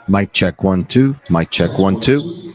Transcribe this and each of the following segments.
Mic check 1 2. Mic check 1 2.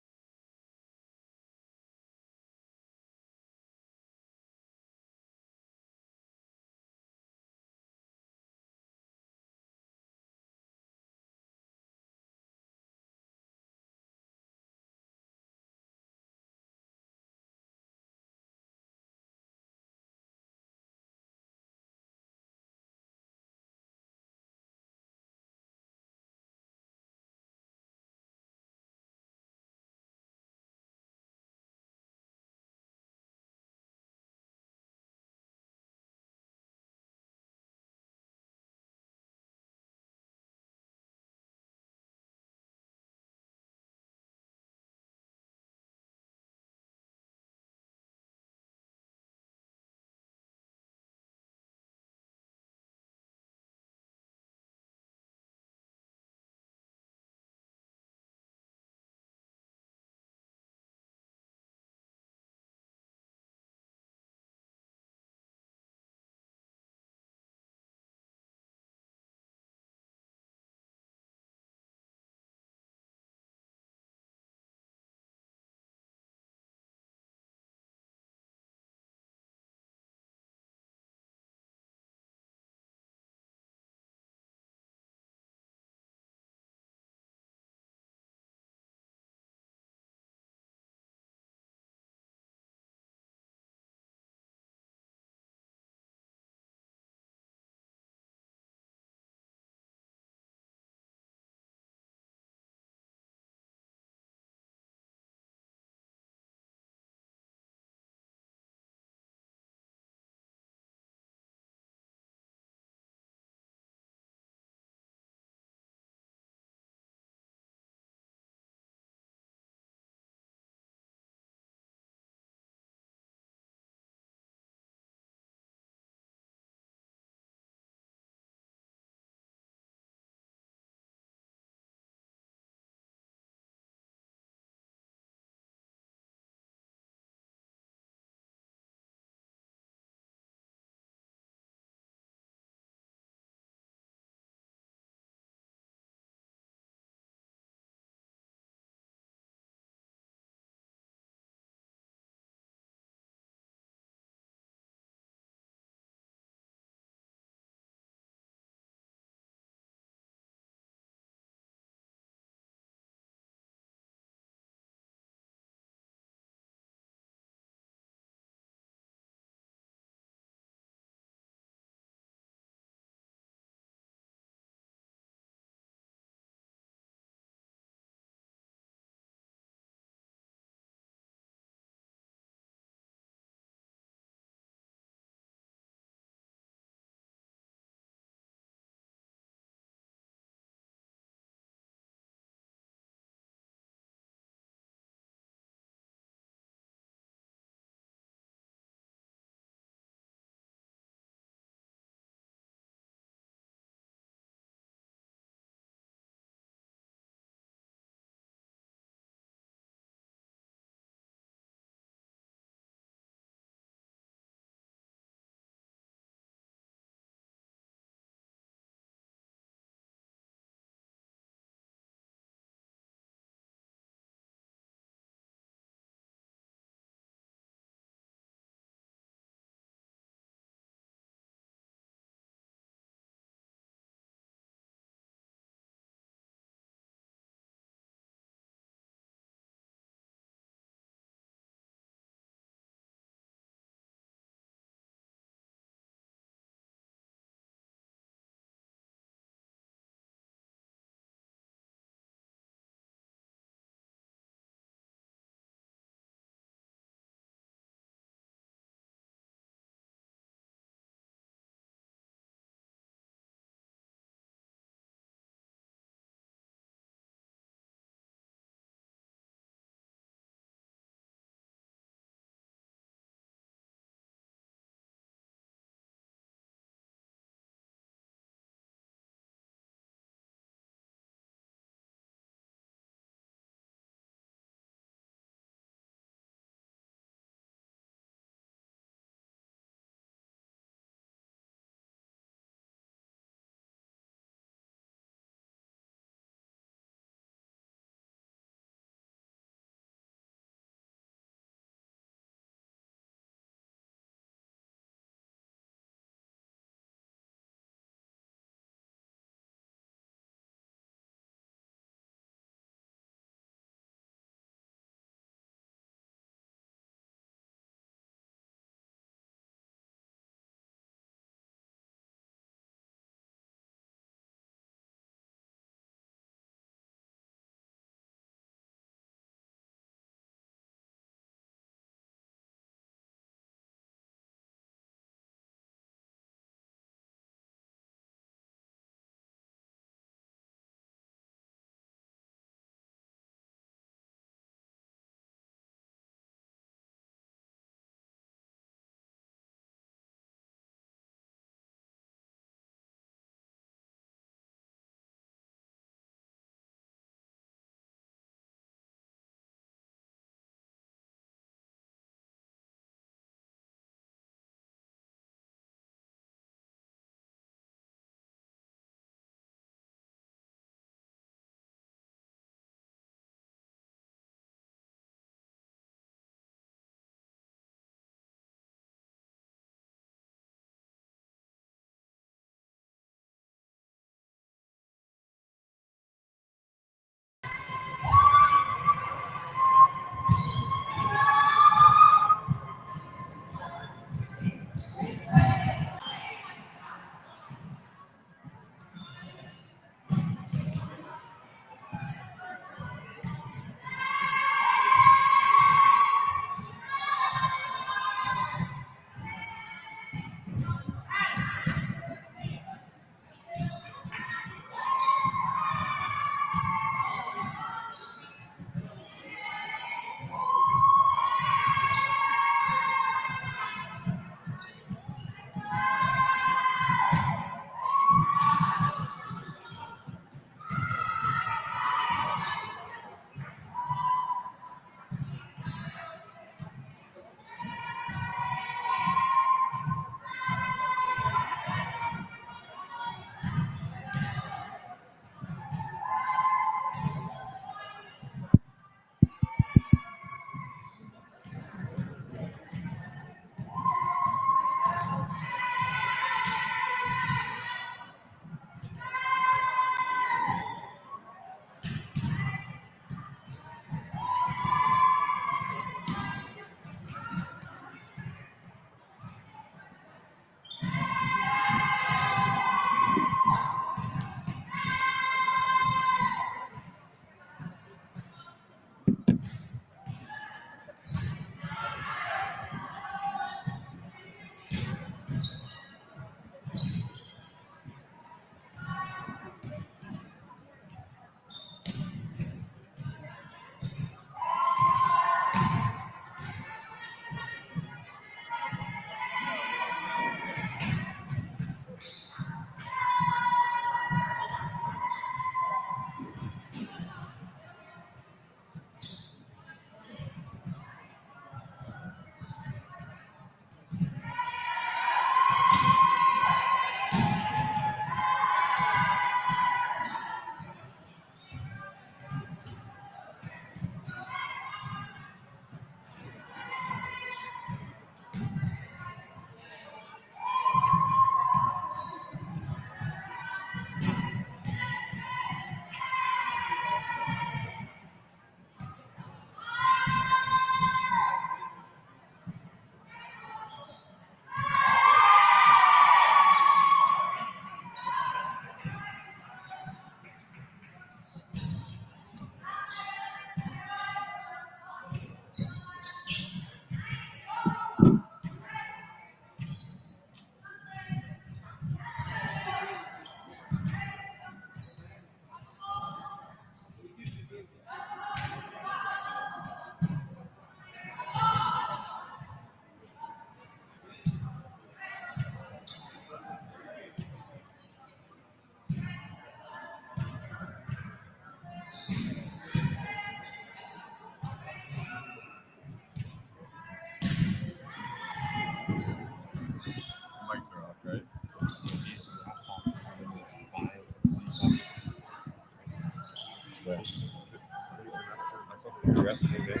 rest. Okay.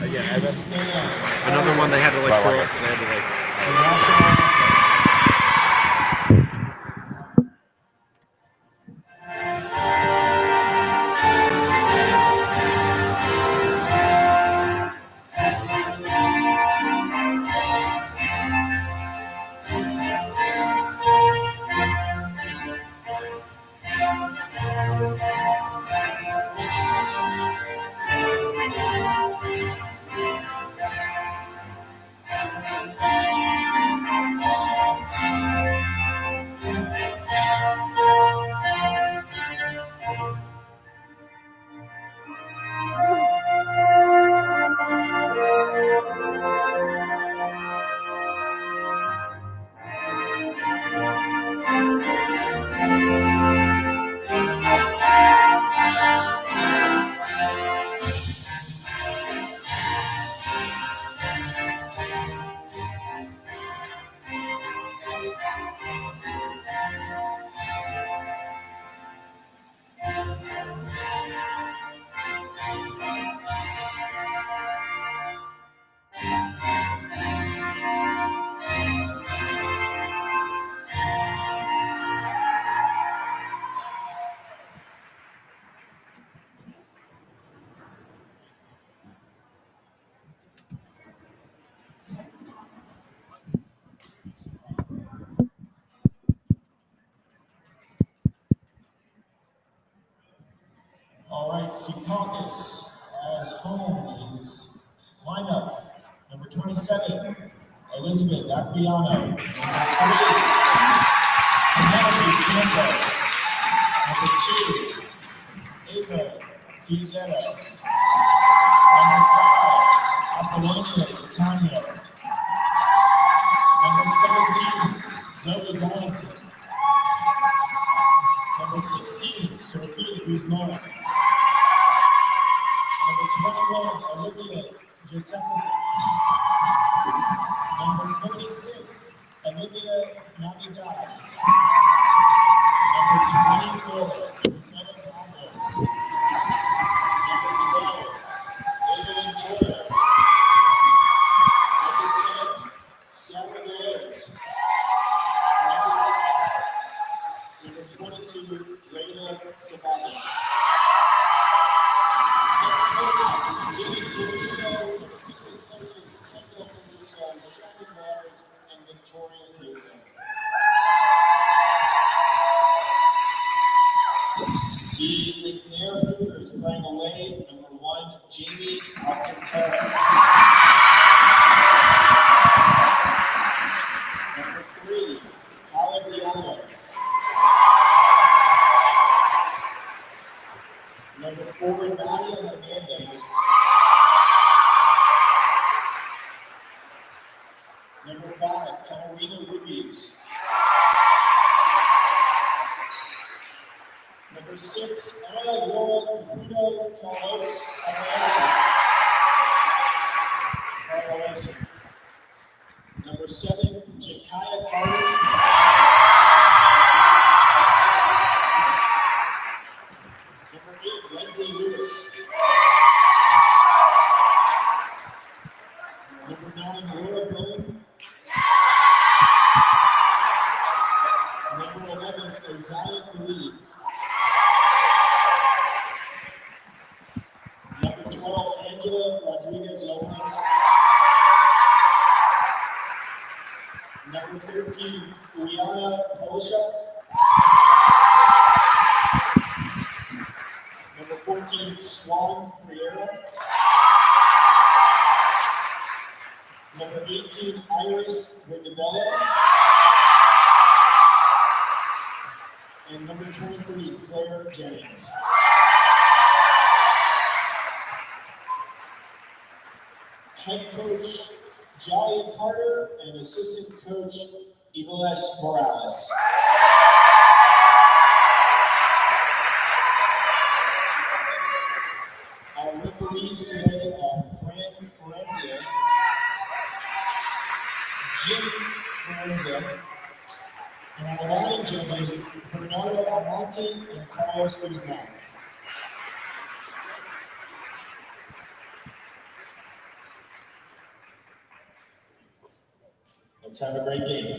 Yeah, another one they had to like pull. They had to like. All right, Secaucus as home is lineup. Number 27, Elizabeth Aquiano. Number 3, Penelope Jambo. Number 2, Ava Diazetta. Number 5, Apollonia Tanya. Number 17, Zoe Donaldson. Number 16, Sophia Guzman. Number 21, Olivia Joseph. Number 36, Olivia Navidad. Number 24, Isabella Ramos. Number 12, Evelyn Torres. Number 10, Sarah Lewis. Number 22, Layla Sabata. Coach Jimmy Caruso, and assistant coaches Kendall Caruso, Shannon Waters, and Victoria Newton. The McNair Cougars playing away, number 1, Jamie Alcantara. Number 3, Paula Diallo. Number 4, Nadia Hernandez. Number 5, Catarina Ruiz. Number 6, Anna Laura Caputo Carlos Carlos. Number 7, Jakaya Carter. Number 8, Leslie Lewis. Number 9, Laura Bowen. Number 11, Isaiah Khalid. Number 12, Angela Rodriguez Lopez. Number 13, Uliana Polishuk. Number 14, Swan Riera. Number 18, Iris Verdabella. And number 23, Claire Jennings. Head coach, Jolly Carter, and assistant coach, Ibeles Morales. Our referees today are Fran Forenzia, Jim Forenzia, and our line judges, Bernardo Almonte and Carlos Guzman. Let's have a great game.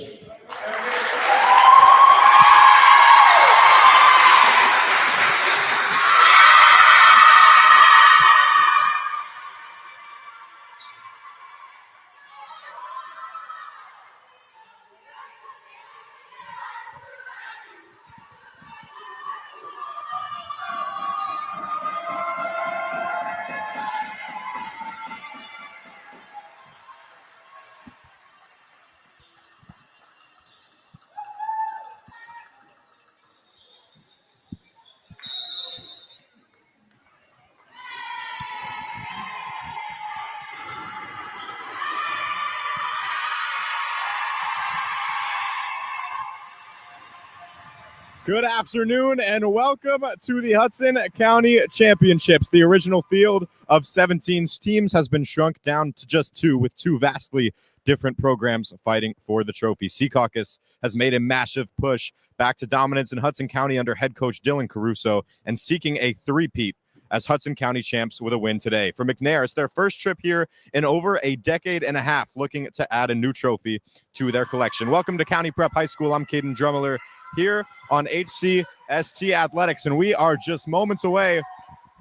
Good afternoon and welcome to the Hudson County Championships. The original field of 17 teams has been shrunk down to just 2, with 2 vastly different programs fighting for the trophy. Secaucus has made a massive push back to dominance in Hudson County under head coach Dylan Caruso and seeking a three-peat as Hudson County champs with a win today. For McNair, it's their first trip here in over a decade and a half, looking to add a new trophy to their collection. Welcome to County Prep High School. I'm Caden Drummeller here on HCST Athletics, and we are just moments away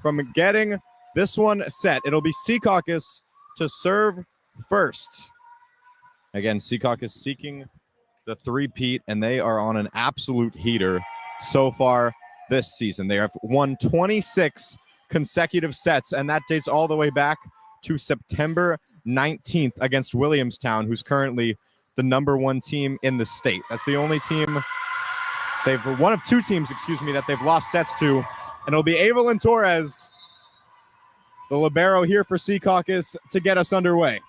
from getting this one set. It'll be Secaucus to serve first. Again, Secaucus seeking the three-peat, and they are on an absolute heater so far this season. They have won 26 consecutive sets, and that dates all the way back to September 19th against Williamstown, who's currently the #1 team in the state. That's the only team one of two teams, that they've lost sets to, and it'll be Evelyn Torres, the libero here for Secaucus, to get us underway.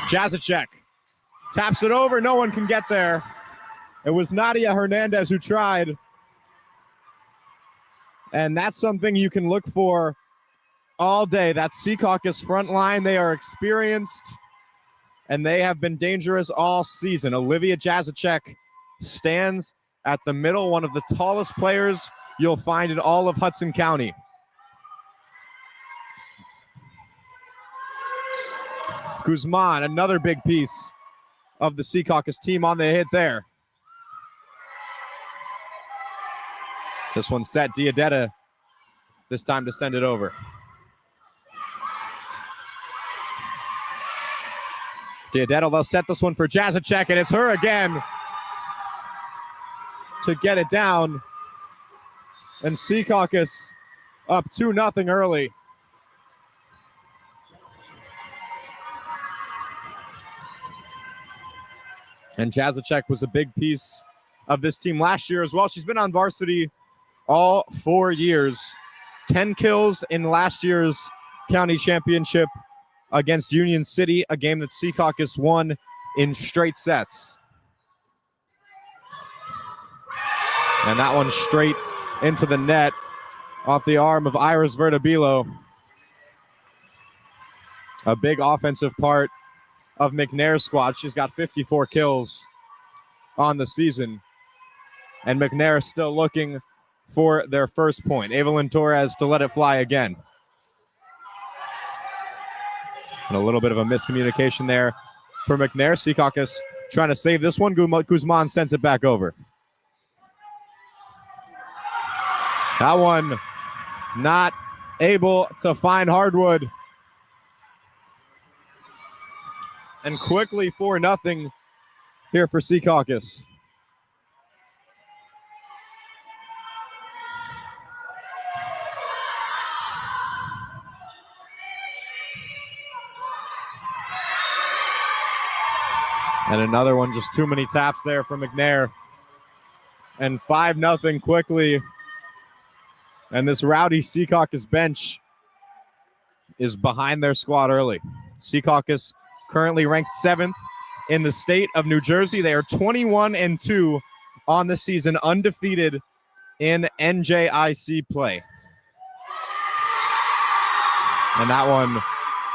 Jazacek taps it over. No one can get there. It was Nadia Hernandez who tried. And that's something you can look for all day. That's Secaucus front line. They are experienced, and they have been dangerous all season. Olivia Jazacek stands at the middle, one of the tallest players you'll find in all of Hudson County. Guzman, another big piece of the Secaucus team on the hit there. This one set. Diodetta this time to send it over. Diodetta, they'll set this one for Jazacek, and it's her again to get it down. And Secaucus up 2-0 early. And Jazacek was a big piece of this team last year as well. She's been on varsity all 4 years. 10 kills in last year's county championship against Union City, a game that Secaucus won in straight sets. And that one straight into the net off the arm of Iris Vertabilo. A big offensive part of McNair's squad. She's got 54 kills on the season. And McNair still looking for their first point. Evelyn Torres to let it fly again. And a little bit of a miscommunication there for McNair. Secaucus trying to save this one. Guzman sends it back over. That one not able to find hardwood. And quickly 4-0 here for Secaucus. And another one, just too many taps there from McNair. And 5-0 quickly. And this rowdy Secaucus bench is behind their squad early. Secaucus currently ranked 7th in the state of New Jersey. They are 21-2 on the season, undefeated in NJIC play. And that one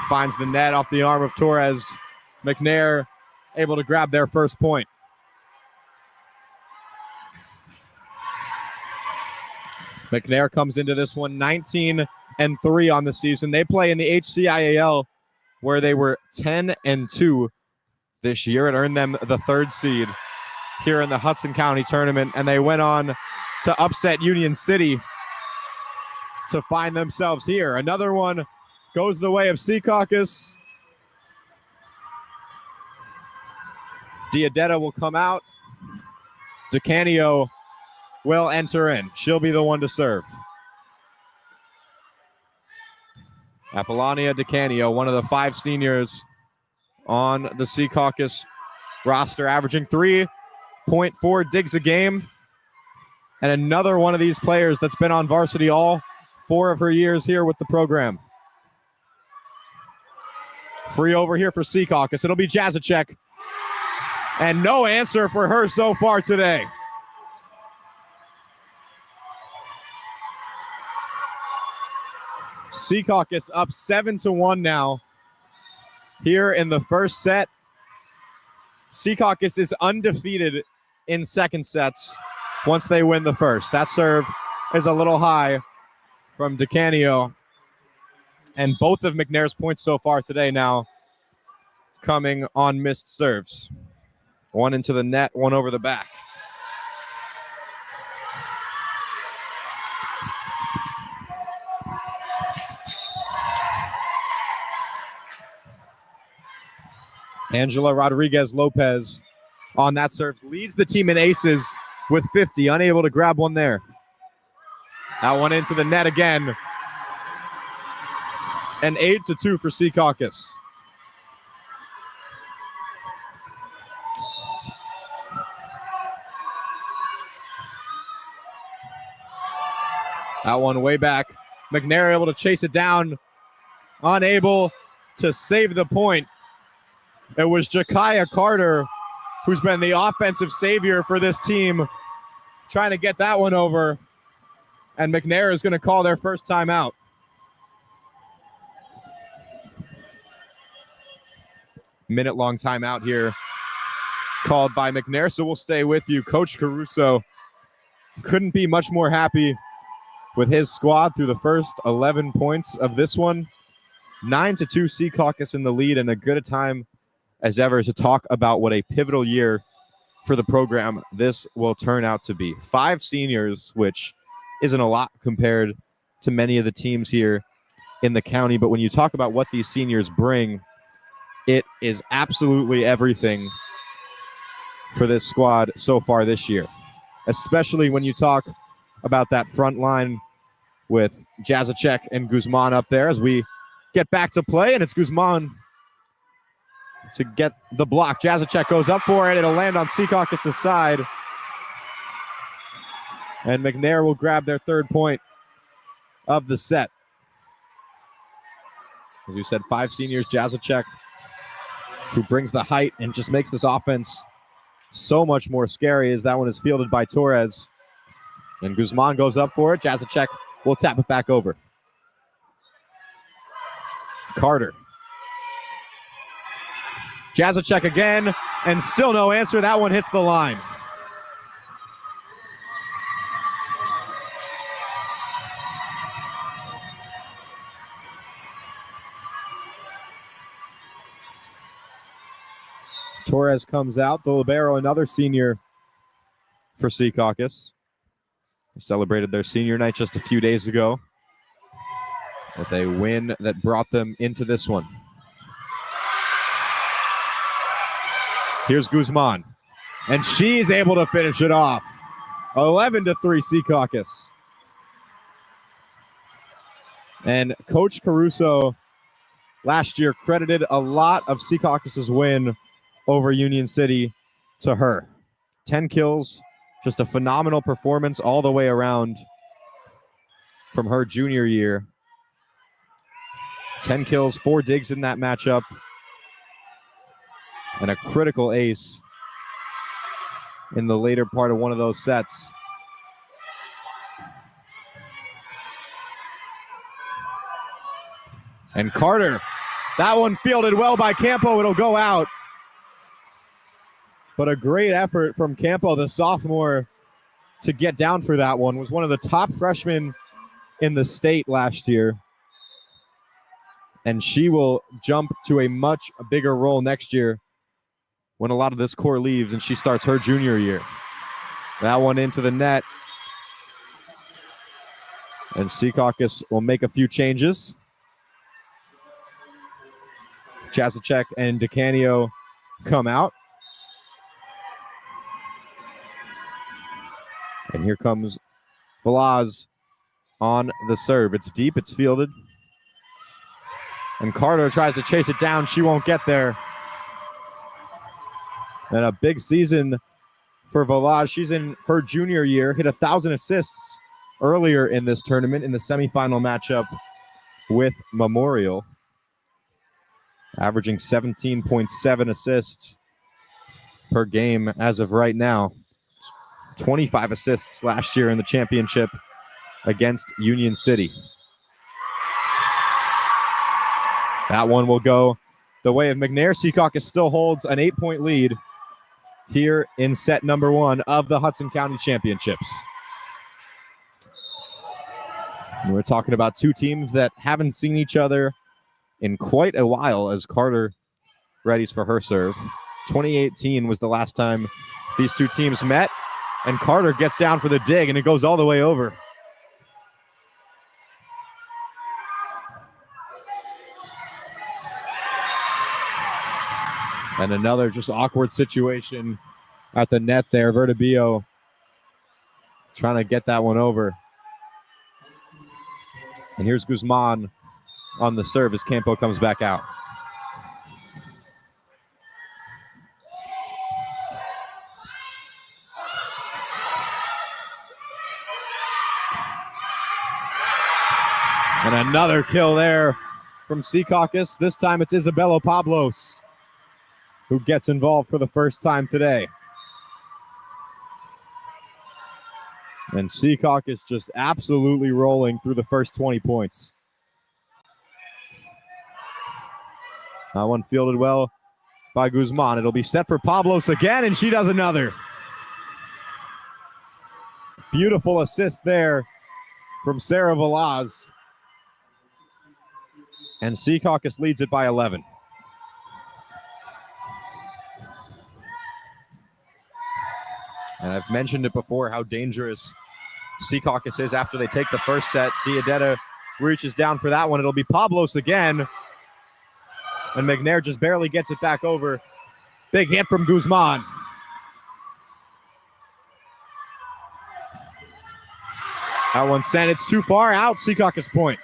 finds the net off the arm of Torres. McNair able to grab their first point. McNair comes into this one 19-3 on the season. They play in the HCIAL, where they were 10-2 this year. It earned them the 3rd seed here in the Hudson County tournament, and they went on to upset Union City to find themselves here. Another one goes the way of Secaucus. Diodetta will come out. DeCanio will enter in. She'll be the one to serve. Apollonia DeCanio, one of the 5 seniors on the Secaucus roster, averaging 3.4 digs a game. And another one of these players that's been on varsity all 4 of her years here with the program. Free over here for Secaucus. It'll be Jazacek. And no answer for her so far today. Secaucus up 7-1 now here in the first set. Secaucus is undefeated in second sets once they win the first. That serve is a little high from DeCanio. And both of McNair's points so far today now coming on missed serves. One into the net, one over the back. Angela Rodriguez Lopez on that serve leads the team in aces with 50, unable to grab one there. That one into the net again. And 8-2 for Secaucus. That one way back. McNair able to chase it down. Unable to save the point. It was Jakaya Carter who's been the offensive savior for this team, trying to get that one over. And McNair is going to call their first timeout. Minute-long timeout here called by McNair, so we'll stay with you. Coach Caruso couldn't be much more happy with his squad through the first 11 points of this one. 9-2 Secaucus in the lead, and a good a time as ever to talk about what a pivotal year for the program this will turn out to be. 5 seniors, which isn't a lot compared to many of the teams here in the county, but when you talk about what these seniors bring, it is absolutely everything for this squad so far this year, especially when you talk about that front line with Jazacek and Guzman up there as we get back to play, and it's Guzman to get the block. Jazacek goes up for it. It'll land on Secaucus' side. And McNair will grab their third point of the set. As you said, 5 seniors, Jazacek, who brings the height and just makes this offense so much more scary, as that one is fielded by Torres. And Guzman goes up for it. Jazacek will tap it back over. Carter. Jazacek again, and still no answer. That one hits the line. Torres comes out. The libero, another senior for Secaucus. They celebrated their senior night just a few days ago with a win that brought them into this one. Here's Guzman, and she's able to finish it off. 11-3 Secaucus. And Coach Caruso last year credited a lot of Secaucus' win over Union City to her. 10 kills, just a phenomenal performance all the way around from her junior year. 10 kills, 4 digs in that matchup, and a critical ace in the later part of one of those sets. And Carter, that one fielded well by Campo. It'll go out. But a great effort from Campo, the sophomore, to get down for that one. Was one of the top freshmen in the state last year. And she will jump to a much bigger role next year when a lot of this core leaves and she starts her junior year. That one into the net. And Secaucus will make a few changes. Jazacek and DeCanio come out. And here comes Velaz on the serve. It's deep, it's fielded. And Carter tries to chase it down. She won't get there. And a big season for Velaz. She's in her junior year, hit 1,000 assists earlier in this tournament in the semifinal matchup with Memorial. Averaging 17.7 assists per game as of right now. 25 assists last year in the championship against Union City. That one will go the way of McNair. Secaucus still holds an 8-point lead here in set number 1 of the Hudson County Championships. And we're talking about 2 teams that haven't seen each other in quite a while as Carter readies for her serve. 2018 was the last time these 2 teams met. And Carter gets down for the dig, and it goes all the way over. And another just awkward situation at the net there. Vertibio trying to get that one over. And here's Guzman on the serve as Campo comes back out. And another kill there from Secaucus. This time it's Isabella Pablos who gets involved for the first time today. And Secaucus just absolutely rolling through the first 20 points. That one fielded well by Guzman. It'll be set for Pablos again, and she does another. Beautiful assist there from Sarah Velaz. And Secaucus leads it by 11. And I've mentioned it before how dangerous Secaucus is after they take the first set. Diadetta reaches down for that one. It'll be Pablos again. And McNair just barely gets it back over. Big hit from Guzman. That one sent. It's too far out. Secaucus point.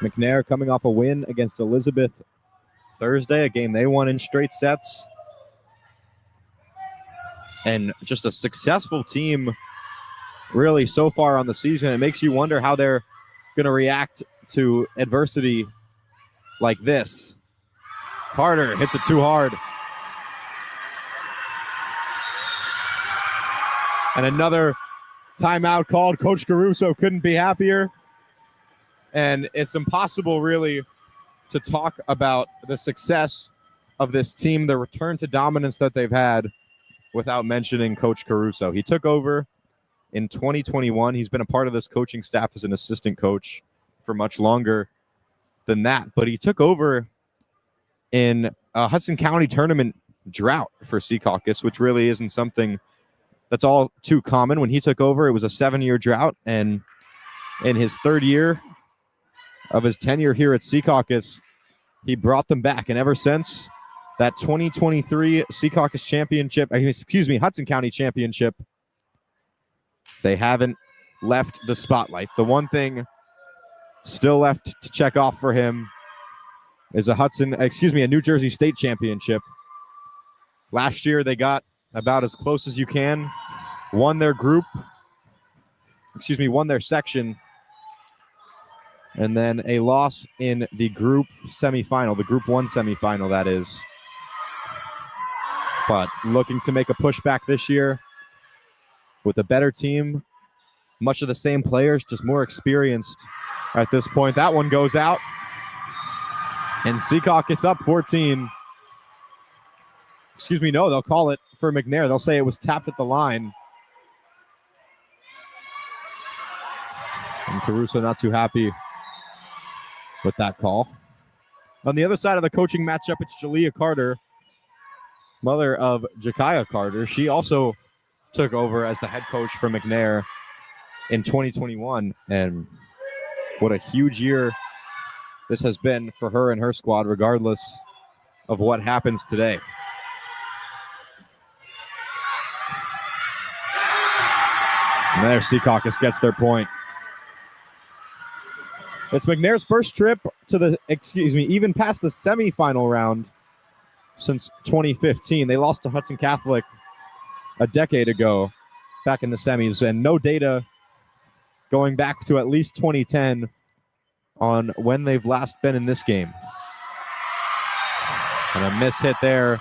McNair coming off a win against Elizabeth Thursday, a game they won in straight sets. And just a successful team really so far on the season. It makes you wonder how they're going to react to adversity like this. Carter hits it too hard. And another timeout called. Coach Caruso couldn't be happier. And it's impossible really to talk about the success of this team, the return to dominance that they've had, without mentioning Coach Caruso. He took over in 2021. He's been a part of this coaching staff as an assistant coach for much longer than that. But he took over in a Hudson County tournament drought for Secaucus, which really isn't something that's all too common. When he took over, it was a 7-year drought. And in his third year of his tenure here at Secaucus, he brought them back. And ever since that 2023 Secaucus championship, Hudson County championship, they haven't left the spotlight. The one thing still left to check off for him is a New Jersey State championship. Last year, they got about as close as you can, won their section, and then a loss in the group semifinal, the Group 1 semifinal, that is. But looking to make a pushback this year with a better team, much of the same players, just more experienced at this point. That one goes out, and Secaucus up 14. They'll call it for McNair. They'll say it was tapped at the line. And Caruso not too happy with that call. On the other side of the coaching matchup, it's Jalea Carter, mother of Jakaya Carter. She also took over as the head coach for McNair in 2021. And what a huge year this has been for her and her squad, regardless of what happens today. And there, Secaucus gets their point. It's McNair's first trip to even past the semifinal round since 2015. They lost to Hudson Catholic a decade ago, back in the semis, and no data going back to at least 2010 on when they've last been in this game. And a miss hit there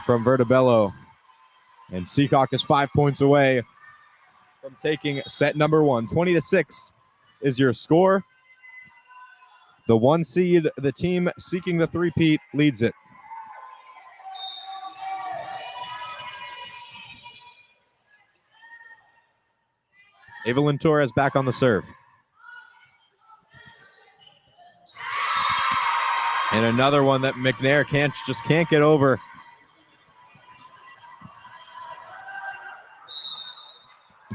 from Vertibello. And Secaucus 5 points away from taking set number 1. 20-6 is your score. The 1 seed, the team seeking the three-peat, leads it. Evelyn Torres back on the serve. And another one that McNair can't get over.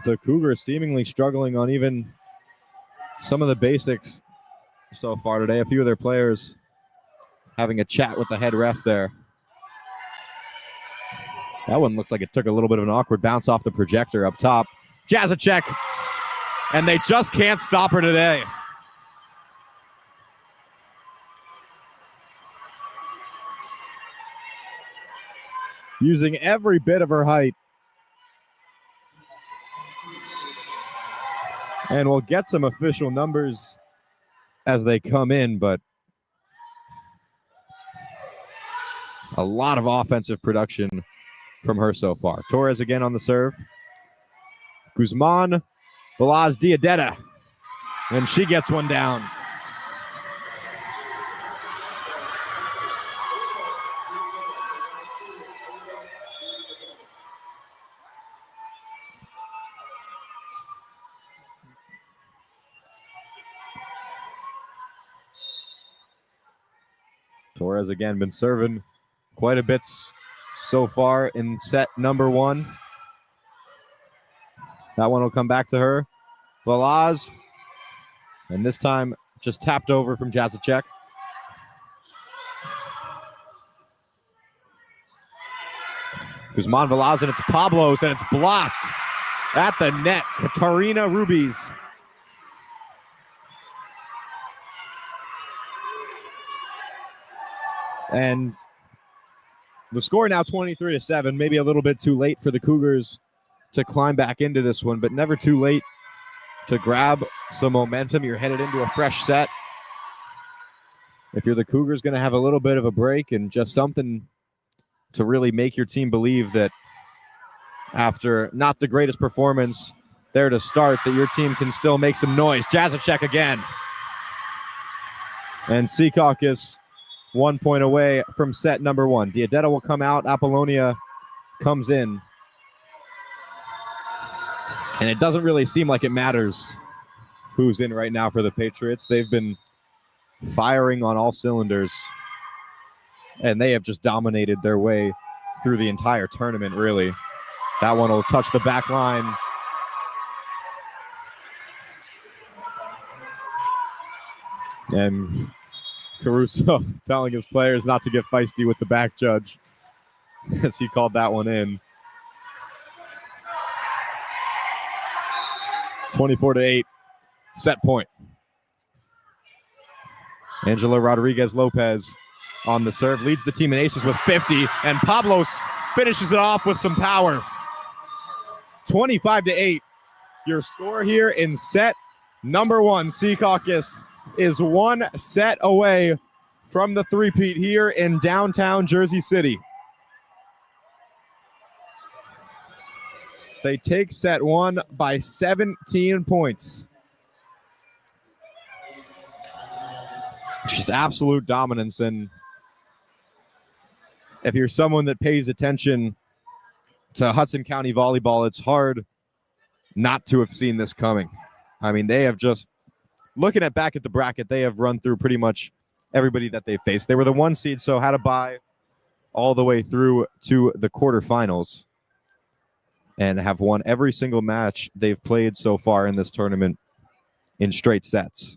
The Cougars seemingly struggling on even some of the basics so far today. A few of their players having a chat with the head ref there. That one looks like it took a little bit of an awkward bounce off the projector up top. Jazacek, and they just can't stop her today. Using every bit of her height. And we'll get some official numbers as they come in, but a lot of offensive production from her so far. Torres again on the serve. Guzman, Velaz Diadeta, and she gets one down. Torres again been serving quite a bit so far in set number one. That one will come back to her. Velaz, and this time just tapped over from Jazacek. Guzman, Velaz, and it's Pablos, and it's blocked at the net. Katarina Rubies. And the score now 23-7, maybe a little bit too late for the Cougars to climb back into this one, but never too late to grab some momentum. You're headed into a fresh set. If you're the Cougars, going to have a little bit of a break and just something to really make your team believe that after not the greatest performance there to start, that your team can still make some noise. Jazacek again. And Secaucus 1 point away from set number one. Diadeta will come out. Apollonia comes in. And it doesn't really seem like it matters who's in right now for the Patriots. They've been firing on all cylinders. And they have just dominated their way through the entire tournament, really. That one will touch the back line. And Caruso telling his players not to get feisty with the back judge as he called that one in. 24-8, set point. Angela Rodriguez Lopez on the serve, leads the team in aces with 50, and Pablos finishes it off with some power. 25-8, your score here in set number one. Secaucus is one set away from the three-peat here in downtown Jersey City. They take set one by 17 points. Just absolute dominance. And if you're someone that pays attention to Hudson County volleyball, it's hard not to have seen this coming. I mean, they have just, looking at back at the bracket, they have run through pretty much everybody that they faced. They were the one seed, so had to bye all the way through to the quarterfinals and have won every single match they've played so far in this tournament in straight sets.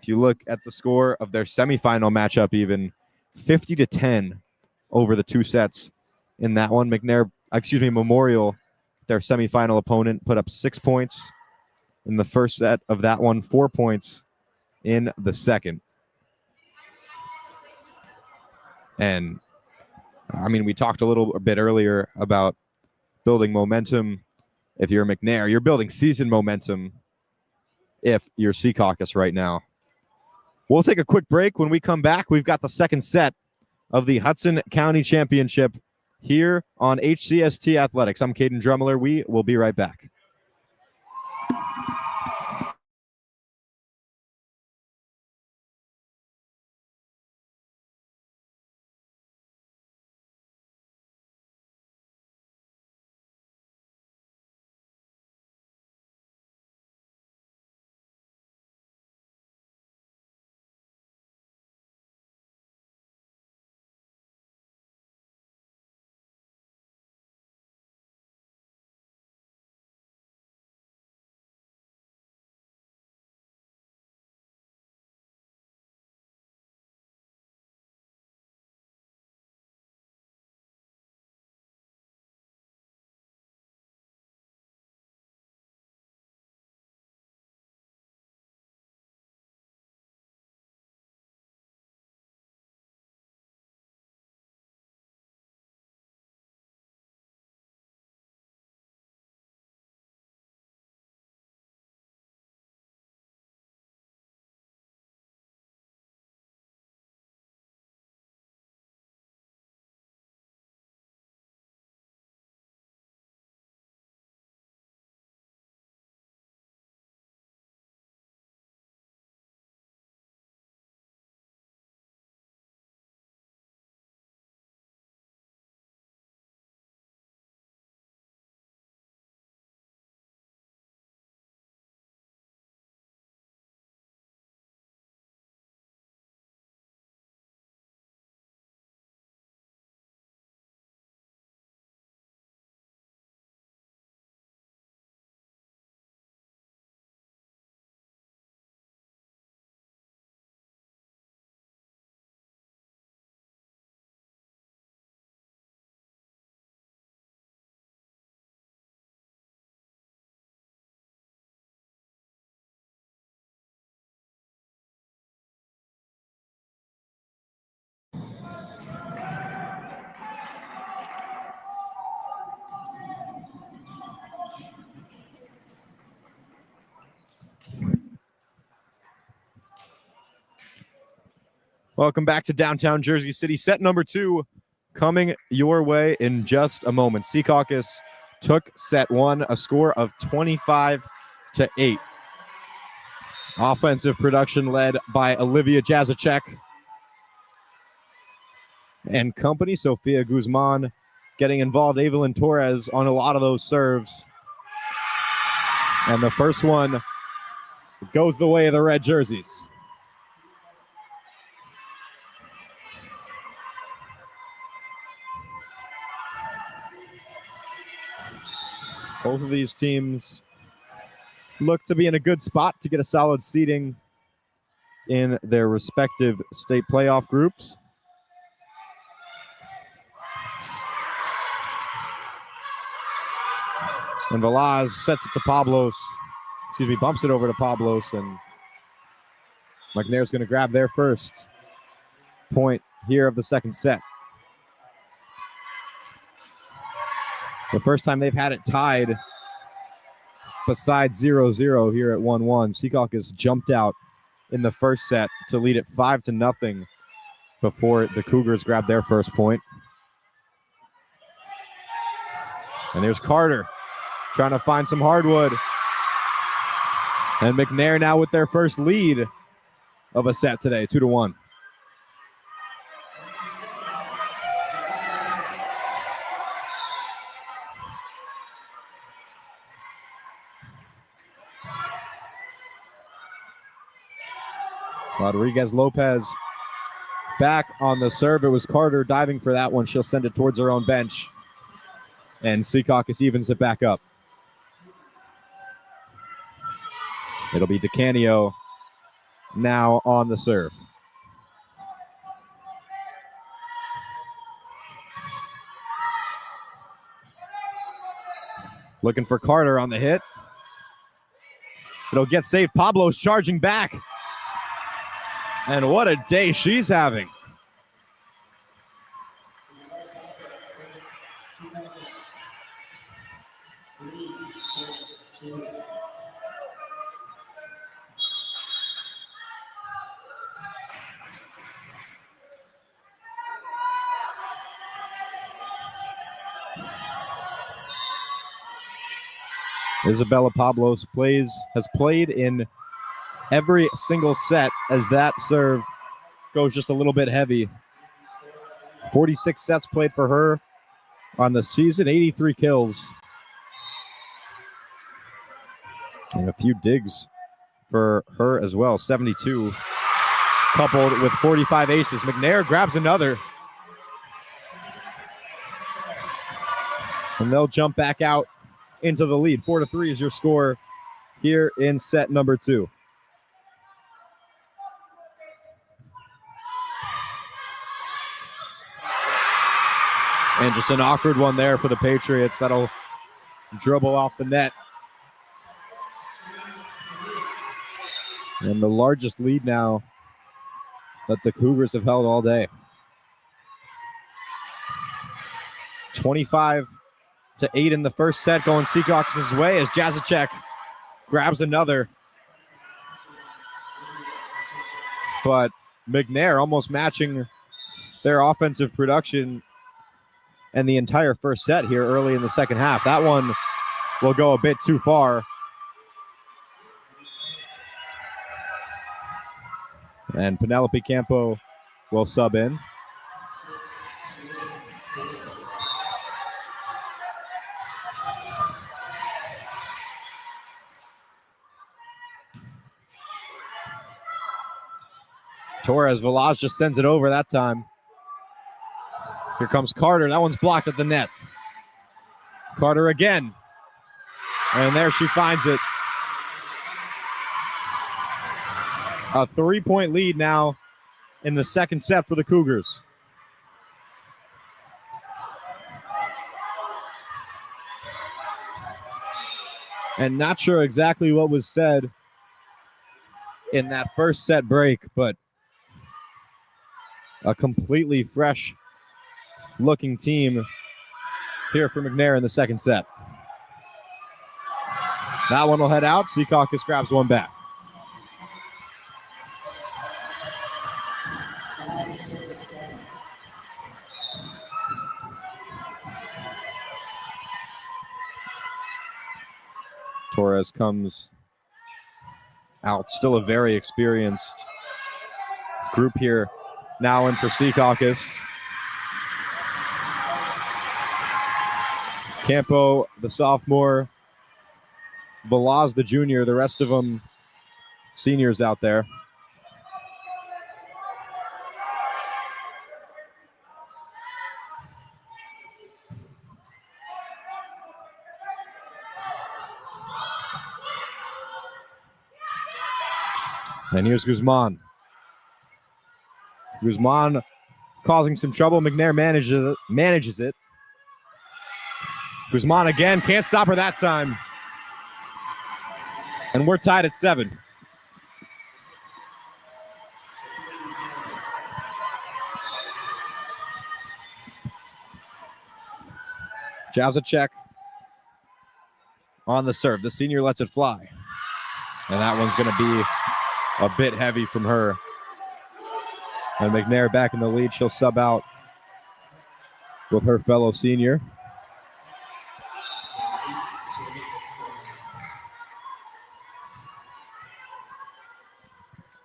If you look at the score of their semifinal matchup, even 50-10 over the two sets in that one. Memorial, their semifinal opponent, put up 6 points in the first set of that one, 4 points in the second. And I mean, we talked a little bit earlier about building momentum. If you're McNair, you're building season momentum if you're Secaucus right now. We'll take a quick break. When we come back, we've got the second set of the Hudson County Championship here on HCST Athletics. I'm Caden Drummler. We will be right back. Welcome back to downtown Jersey City. Set number 2 coming your way in just a moment. Secaucus took set 1, a score of 25-8. Offensive production led by Olivia Jazacek and company. Sofia Guzman getting involved. Evelyn Torres on a lot of those serves. And the first one goes the way of the red jerseys. Both of these teams look to be in a good spot to get a solid seeding in their respective state playoff groups. And Velaz sets it to Pablos. Bumps it over to Pablos, and McNair's going to grab their first point here of the second set. The first time they've had it tied besides 0-0 here at 1-1. Secaucus jumped out in the first set to lead it 5-0 before the Cougars grabbed their first point. And there's Carter trying to find some hardwood. And McNair now with their first lead of a set today, 2-1. Rodriguez Lopez back on the serve. It was Carter diving for that one. She'll send it towards her own bench. And Secaucus evens it back up. It'll be DeCanio now on the serve. Looking for Carter on the hit. It'll get saved. Pablo's charging back. And what a day she's having. Isabella Pablos has played in every single set as that serve goes just a little bit heavy. 46 sets played for her on the season, 83 kills. And a few digs for her as well, 72, coupled with 45 aces. McNair grabs another. And they'll jump back out into the lead. 4-3 is your score here in set number 2. And just an awkward one there for the Patriots. That'll dribble off the net. And the largest lead now that the Cougars have held all day. 25-8 in the first set, going Secaucus' way as Jazacek grabs another. But McNair almost matching their offensive production and the entire first set here early in the second half. That one will go a bit too far. And Penelope Campo will sub in. Torres Velaz just sends it over that time. Here comes Carter. That one's blocked at the net. Carter again. And there she finds it. A 3-point lead now in the second set for the Cougars. And not sure exactly what was said in that first set break, but a completely fresh looking team here for McNair in the second set. That one will head out. Secaucus grabs one back. Suarez comes out. Still a very experienced group here. Now in for Secaucus. Campo, the sophomore. Velaz, the junior. The rest of them seniors out there. And here's Guzman. Guzman causing some trouble. McNair manages it. Guzman again. Can't stop her that time. And we're tied at 7. Jazacek on the serve. The senior lets it fly. And that one's going to be a bit heavy from her. And McNair back in the lead. She'll sub out with her fellow senior.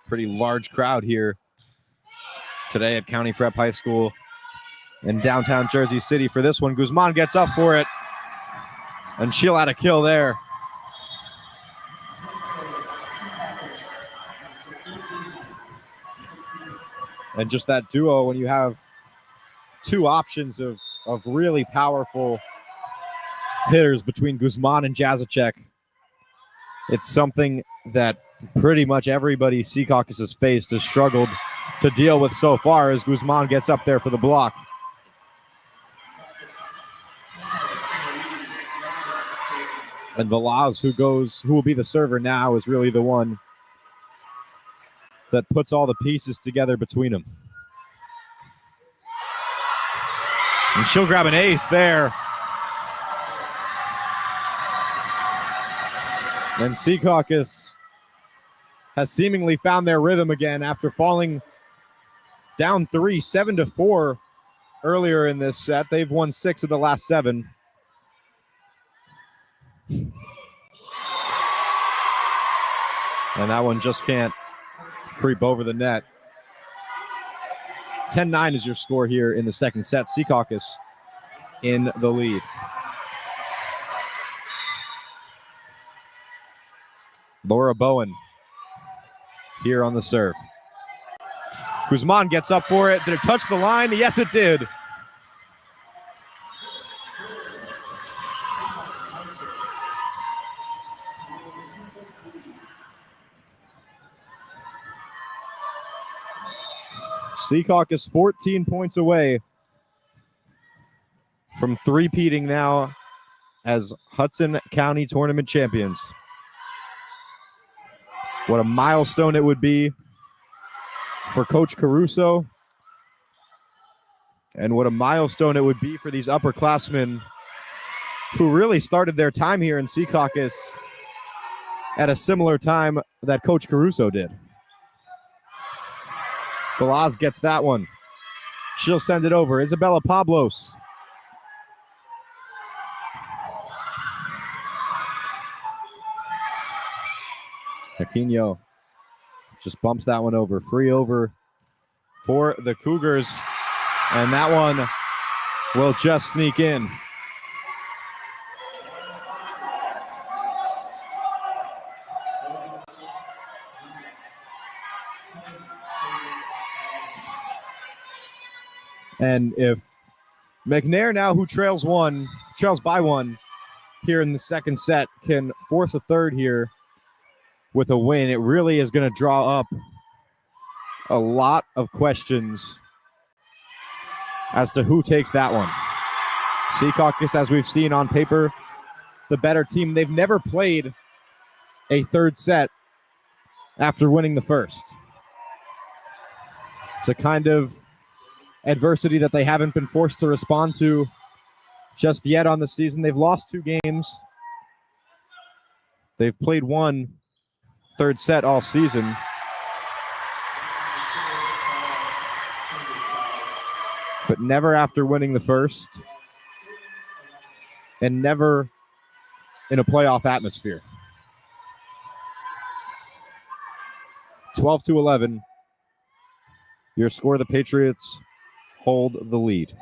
Pretty large crowd here today at County Prep High School in downtown Jersey City for this one. Guzman gets up for it, and she'll add a kill there. And just that duo, when you have two options of really powerful hitters between Guzman and Jazacek, it's something that pretty much everybody Secaucus has faced has struggled to deal with so far as Guzman gets up there for the block. And Velaz, who will be the server now, is really the one that puts all the pieces together between them. And she'll grab an ace there. And Secaucus has seemingly found their rhythm again after falling down 3, 7-4 earlier in this set. They've won 6 of the last 7. And that one just can't creep over the net. 10-9 is your score here in the second set. Secaucus in the lead. Laura Bowen here on the serve. Guzman gets up for it. Did it touch the line? Yes, it did. Secaucus 14 points away from three-peating now as Hudson County Tournament champions. What a milestone it would be for Coach Caruso, and what a milestone it would be for these upperclassmen who really started their time here in Secaucus at a similar time that Coach Caruso did. Velaz gets that one. She'll send it over. Isabella Pablos. Aquino just bumps that one over. Free over for the Cougars. And that one will just sneak in. And if McNair now, who trails by one here in the second set, can force a third here with a win, it really is going to draw up a lot of questions as to who takes that one. Secaucus, as we've seen on paper, the better team. They've never played a third set after winning the first. It's a kind of adversity that they haven't been forced to respond to just yet on the season. They've lost 2 games. They've played 1 third set all season. But never after winning the first, and never in a playoff atmosphere. 12-11. Your score, the Patriots hold the lead.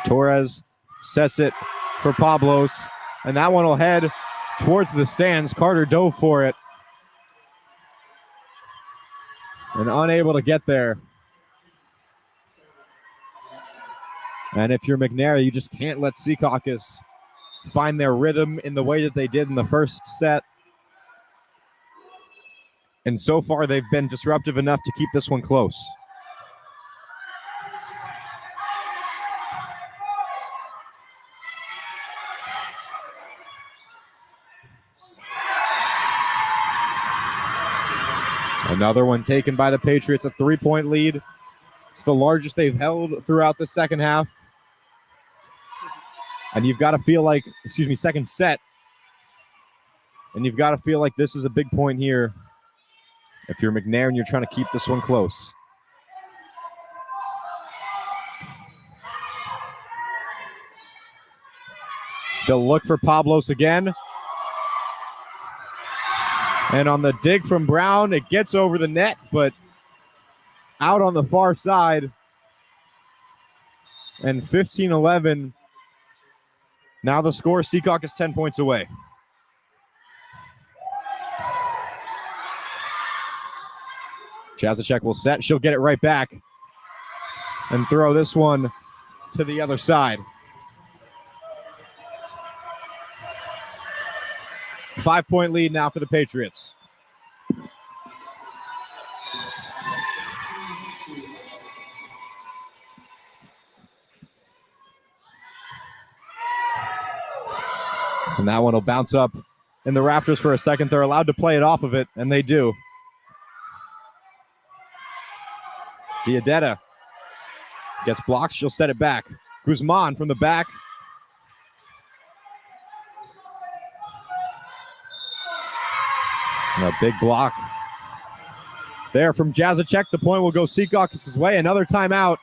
Torres sets it for Pablos, and that one will head towards the stands. Carter dove for it and unable to get there. And if you're McNair, you just can't let Secaucus find their rhythm in the way that they did in the first set. And so far, they've been disruptive enough to keep this one close. Another one taken by the Patriots, a 3-point lead. It's the largest they've held throughout the second half. And you've got to feel like, second set. And you've got to feel like this is a big point here if you're McNair and you're trying to keep this one close. They'll look for Pablos again. And on the dig from Brown, it gets over the net, but out on the far side. And 15-11. Now the score, Secaucus 10 points away. Jazacek will set. She'll get it right back and throw this one to the other side. 5-point lead now for the Patriots. And that one will bounce up in the rafters for a second. They're allowed to play it off of it, and they do. Diadetta gets blocked. She'll set it back. Guzman from the back. And a big block there from Jazacek. The point will go Secaucus' way. Another timeout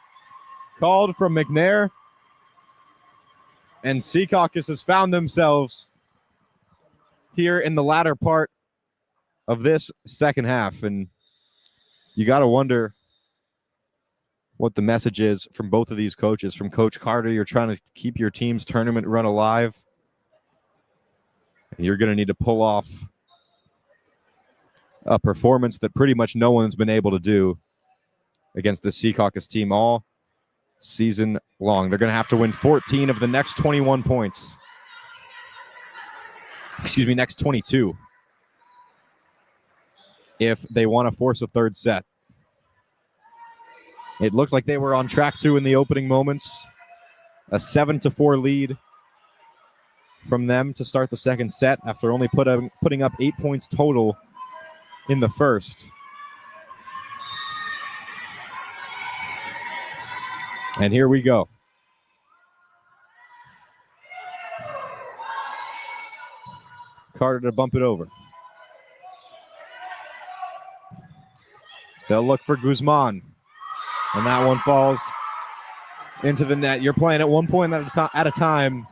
called from McNair. And Secaucus has found themselves here in the latter part of this second half. And you got to wonder what the message is from both of these coaches. From Coach Carter, you're trying to keep your team's tournament run alive. And you're going to need to pull off a performance that pretty much no one's been able to do against the Secaucus team all season long. They're going to have to win 14 of the next 21 points. Next 22. If they want to force a third set. It looked like they were on track to in the opening moments. A 7-4 lead from them to start the second set after only putting up 8 points total in the first. And here we go. Carter to bump it over. They'll look for Guzman. And that one falls into the net. You're playing at 1 point at a time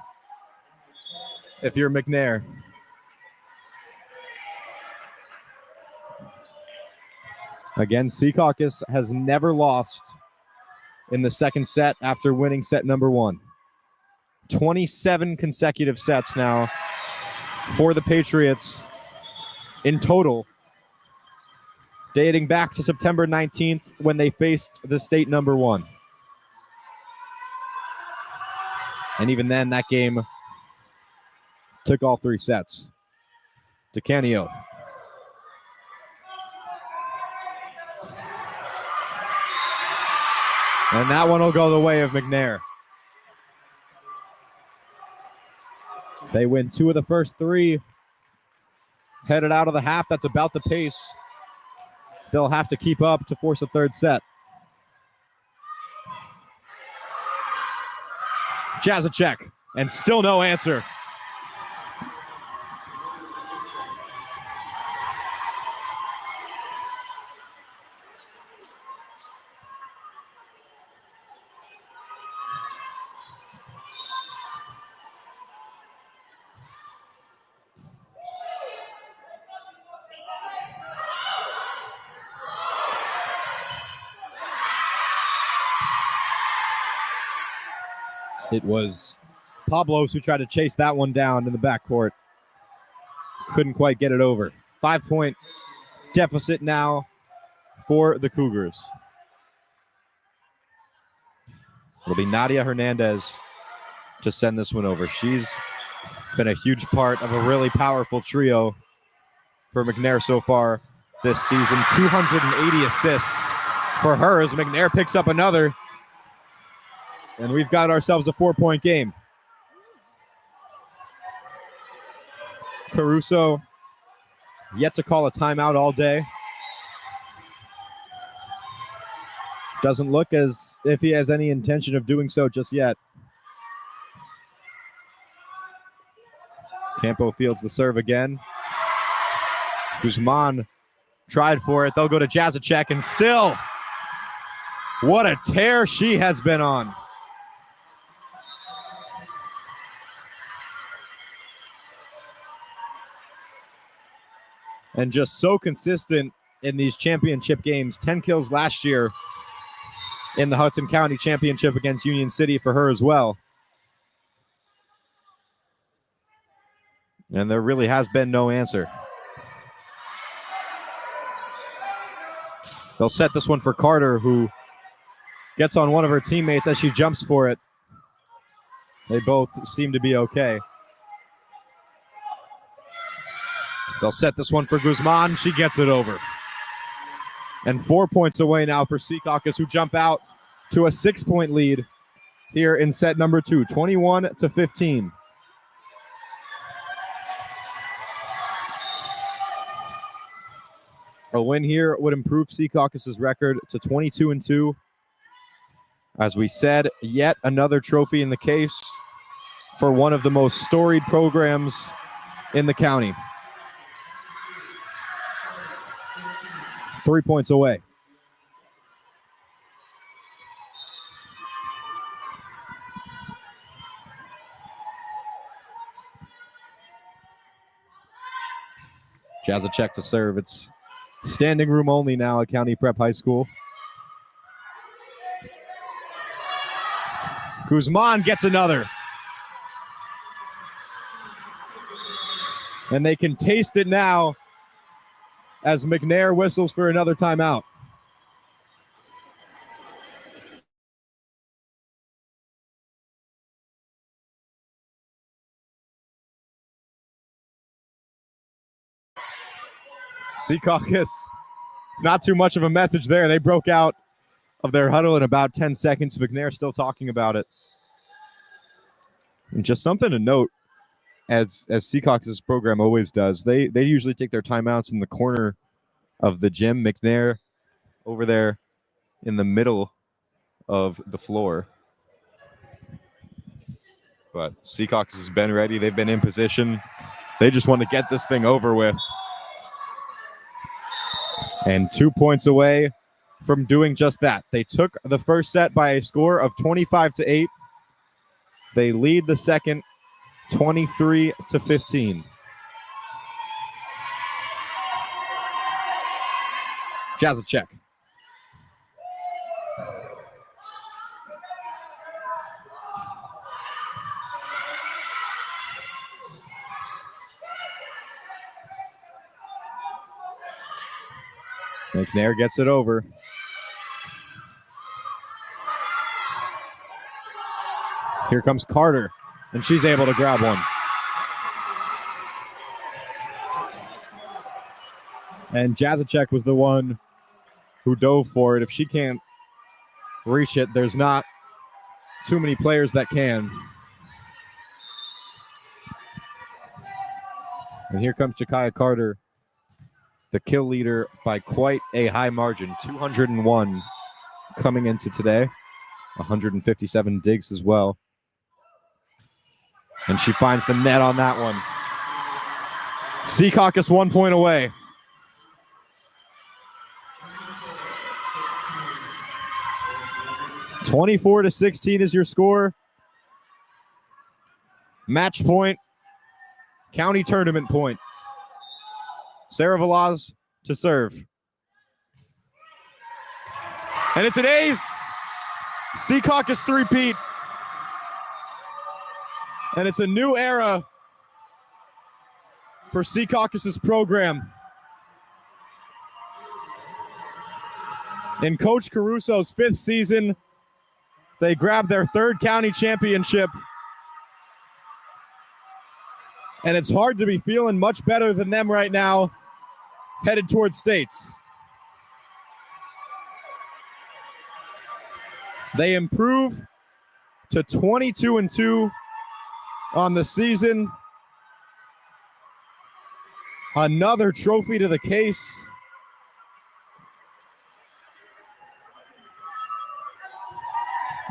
if you're McNair. Again, Secaucus has never lost in the second set after winning set number 1. 27 consecutive sets now for the Patriots in total, dating back to September 19th when they faced the state number 1. And even then, that game took all 3 sets. DeCanio. And that one will go the way of McNair. They win 2 of the first 3. Headed out of the half. That's about the pace they'll have to keep up to force a third set. Jazacek, and still no answer. It was Pablos who tried to chase that one down in the backcourt. Couldn't quite get it over. 5-point deficit now for the Cougars. It'll be Nadia Hernandez to send this one over. She's been a huge part of a really powerful trio for McNair so far this season. 280 assists for her as McNair picks up another. And we've got ourselves a 4-point game. Caruso yet to call a timeout all day. Doesn't look as if he has any intention of doing so just yet. Campo fields the serve again. Guzman tried for it. They'll go to Jazacek, and still, what a tear she has been on. And just so consistent in these championship games. 10 kills last year in the Hudson County Championship against Union City for her as well. And there really has been no answer. They'll set this one for Carter, who gets on one of her teammates as she jumps for it. They both seem to be okay. They'll set this one for Guzman. She gets it over. And 4 points away now for Secaucus, who jump out to a 6-point lead here in set number 2, 21-15. A win here would improve Secaucus' record to 22-2. As we said, yet another trophy in the case for one of the most storied programs in the county. 3 points away. Jazacek to serve. It's standing room only now at County Prep High School. Guzman gets another. And they can taste it now as McNair whistles for another timeout. Secaucus, not too much of a message there. They broke out of their huddle in about 10 seconds. McNair still talking about it. And just something to note, as Secaucus' program always does, they usually take their timeouts in the corner of the gym. McNair over there in the middle of the floor. But Secaucus has been ready. They've been in position. They just want to get this thing over with. And 2 points away from doing just that. They took the first set by a score of 25-8. They lead the second 23-15. Jazacek. McNair gets it over. Here comes Carter, and she's able to grab one. And Jazacek was the one who dove for it. If she can't reach it, there's not too many players that can. And here comes Jakaya Carter, the kill leader by quite a high margin, 201 coming into today, 157 digs as well. And she finds the net on that one. Secaucus 1 point away. (24-16) is your score. Match point. County tournament point. Sarah Velaz to serve. And it's an ace. Secaucus three-peat. And it's a new era for Secaucus's program. In Coach Caruso's 5th season, they grabbed their 3rd county championship. And it's hard to be feeling much better than them right now, headed towards states. They improve to 22-2 on the season. Another trophy to the case.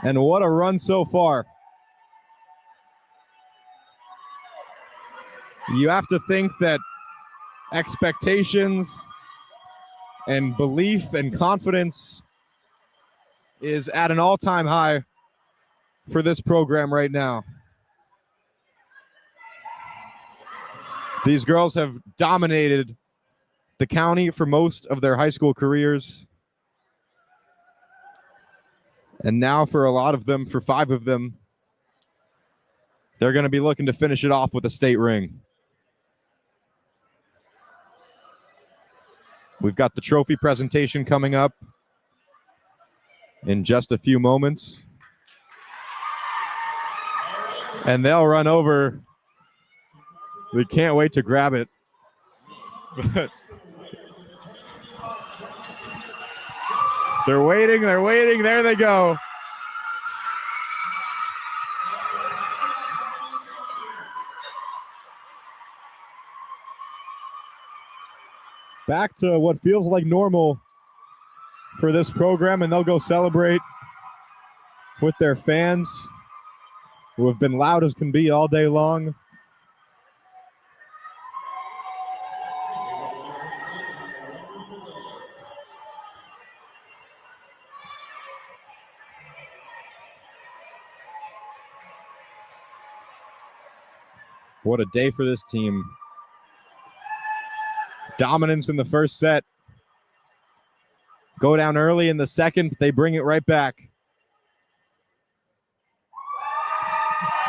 And what a run so far. You have to think that expectations and belief and confidence is at an all-time high for this program right now. These girls have dominated the county for most of their high school careers. And now for a lot of them, for 5 of them, they're going to be looking to finish it off with a state ring. We've got the trophy presentation coming up in just a few moments. And they'll run over. We can't wait to grab it. But they're waiting, there they go. Back to what feels like normal for this program, and they'll go celebrate with their fans who have been loud as can be all day long. What a day for this team. Dominance in the first set. Go down early in the second. They bring it right back.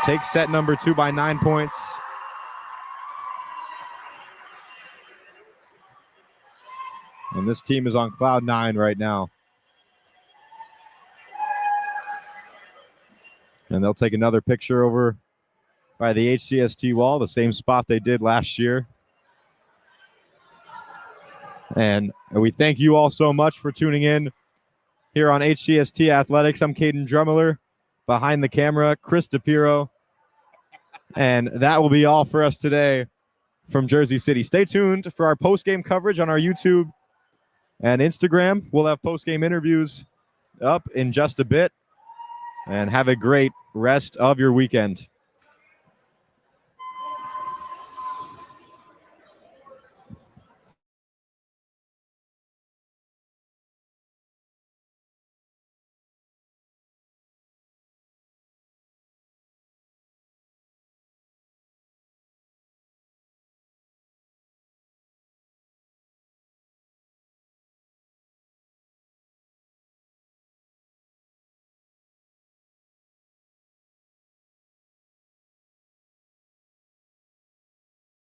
Take set number 2 by 9 points. And this team is on cloud 9 right now. And they'll take another picture over by the HCST wall, the same spot they did last year. And we thank you all so much for tuning in here on HCST Athletics. I'm Caden Drummeller. Behind the camera, Chris DePiro. And that will be all for us today from Jersey City. Stay tuned for our post-game coverage on our YouTube and Instagram. We'll have post-game interviews up in just a bit. And have a great rest of your weekend.